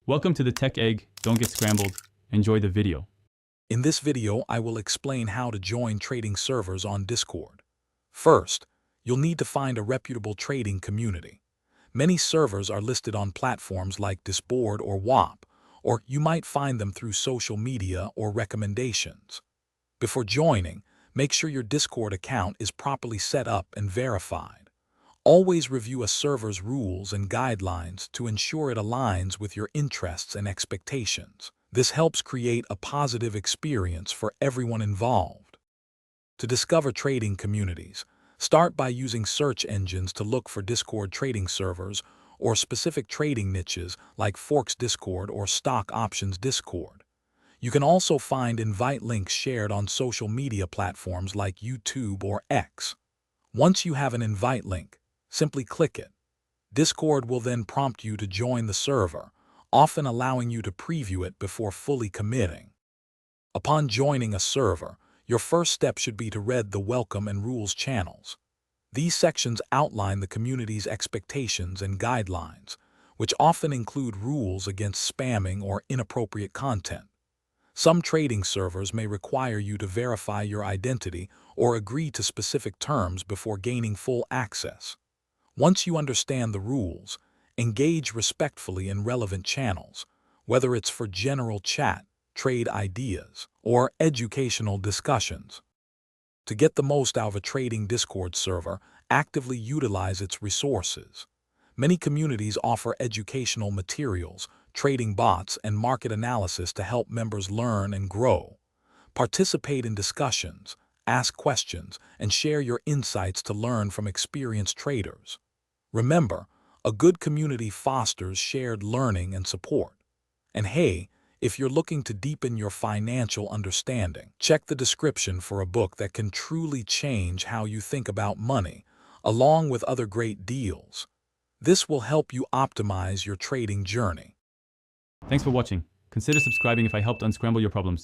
Welcome to the Tech Egg. Don't get scrambled. Enjoy the video. In this video, I will explain how to join trading servers on Discord. First, you'll need to find a reputable trading community. Many servers are listed on platforms like Discord or WAP, or you might find them through social media or recommendations. Before joining, make sure your Discord account is properly set up and verified. Always review a server's rules and guidelines to ensure it aligns with your interests and expectations. This helps create a positive experience for everyone involved. To discover trading communities, start by using search engines to look for Discord trading servers or specific trading niches like Forks Discord or Stock Options Discord. You can also find invite links shared on social media platforms like YouTube or X. Once you have an invite link, simply click it. Discord will then prompt you to join the server, often allowing you to preview it before fully committing. Upon joining a server, your first step should be to read the Welcome and Rules channels. These sections outline the community's expectations and guidelines, which often include rules against spamming or inappropriate content. Some trading servers may require you to verify your identity or agree to specific terms before gaining full access. Once you understand the rules, engage respectfully in relevant channels, whether it's for general chat, trade ideas, or educational discussions. To get the most out of a trading Discord server, actively utilize its resources. Many communities offer educational materials, trading bots, and market analysis to help members learn and grow. Participate in discussions, ask questions, and share your insights to learn from experienced traders. Remember, a good community fosters shared learning and support. And hey, if you're looking to deepen your financial understanding, check the description for a book that can truly change how you think about money, along with other great deals. This will help you optimize your trading journey. Thanks for watching. Consider subscribing if I helped unscramble your problems.